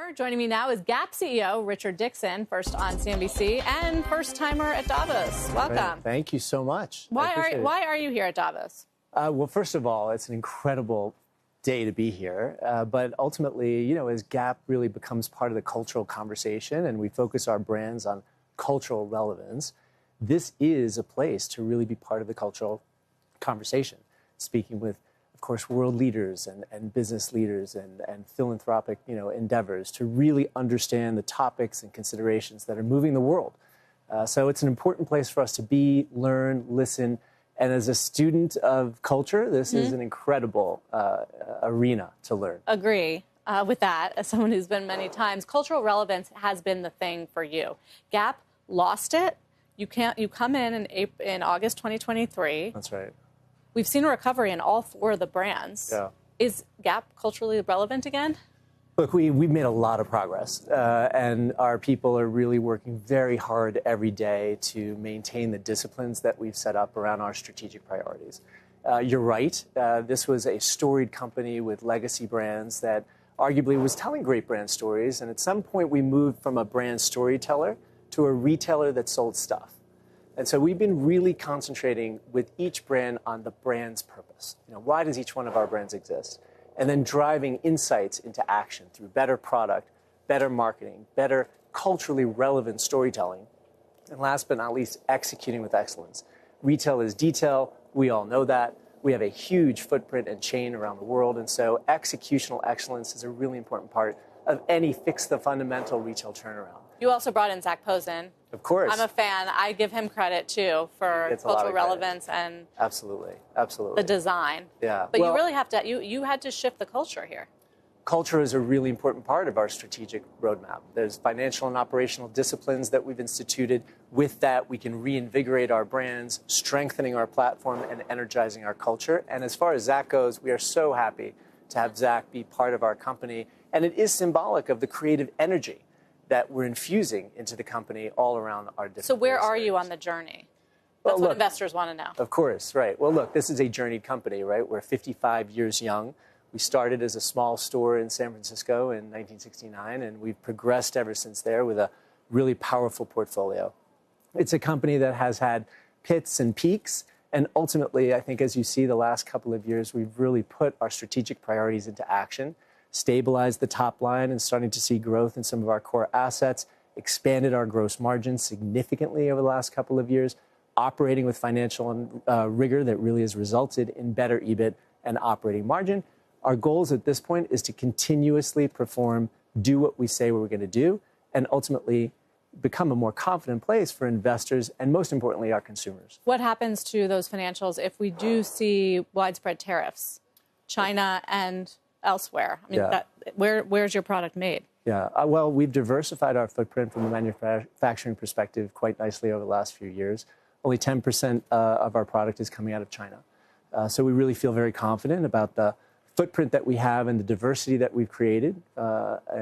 more. Joining me now is Gap CEO Richard Dickson, first on CNBC and first timer at Davos. Welcome. Right. Thank you so much. Why are you here at Davos? Well, first of all, it's an incredible day to be here. But ultimately, you know, as Gap really becomes part of the cultural conversation and we focus our brands on cultural relevance, this is a place to really be part of the cultural conversation, speaking with, of course, world leaders and business leaders and philanthropic, endeavors to really understand the topics and considerations that are moving the world. So it's an important place for us to be, learn, listen. And as a student of culture, this is an incredible arena to learn. Agree with that. As someone who's been many times, cultural relevance has been the thing for you. Gap lost it. You come in August 2023. That's right. We've seen a recovery in all four of the brands. Yeah. Is Gap culturally relevant again? Look, we've made a lot of progress, and our people are really working very hard every day to maintain the disciplines that we've set up around our strategic priorities. You're right. This was a storied company with legacy brands that arguably was telling great brand stories, and at some point we moved from a brand storyteller to a retailer that sold stuff. And so we've been really concentrating with each brand on the brand's purpose. Why does each one of our brands exist? And then driving insights into action through better product, better marketing, better culturally relevant storytelling. And last but not least, executing with excellence. Retail is detail. We all know that. We have a huge footprint and chain around the world. And so executional excellence is a really important part of any fix the fundamental retail turnaround. You also brought in Zach Posen. Of course. I'm a fan. I give him credit, too, for cultural relevance and absolutely the design. Yeah. But you really have to, you had to shift the culture here. Culture is a really important part of our strategic roadmap. There's financial and operational disciplines that we've instituted. With that, we can reinvigorate our brands, strengthening our platform, and energizing our culture. And as far as Zach goes, we are so happy to have Zach be part of our company. And it is symbolic of the creative energy that we're infusing into the company all around our different. So where are you on the journey? That's what investors want to know. Of course, right. Well, look, this is a journeyed company, right? We're 55 years young. We started as a small store in San Francisco in 1969, and we've progressed ever since there with a really powerful portfolio. It's a company that has had pits and peaks, and ultimately, I think as you see the last couple of years, we've really put our strategic priorities into action, stabilized the top line and starting to see growth in some of our core assets, expanded our gross margins significantly over the last couple of years, operating with financial rigor that really has resulted in better EBIT and operating margin. Our goals at this point is to continuously perform, do what we say we're going to do, and ultimately become a more confident place for investors and, most importantly, our consumers. What happens to those financials if we do see widespread tariffs, China and elsewhere? I mean, where's your product made? Yeah, well, we've diversified our footprint from a manufacturing perspective quite nicely over the last few years. Only 10% of our product is coming out of China. So we really feel very confident about the footprint that we have and the diversity that we've created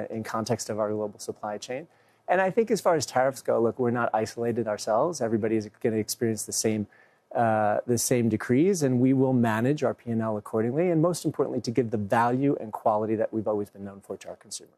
in context of our global supply chain. And I think as far as tariffs go, look, we're not isolated ourselves. Everybody is going to experience the same decrees, and we will manage our P&L accordingly, and most importantly, to give the value and quality that we've always been known for to our consumer.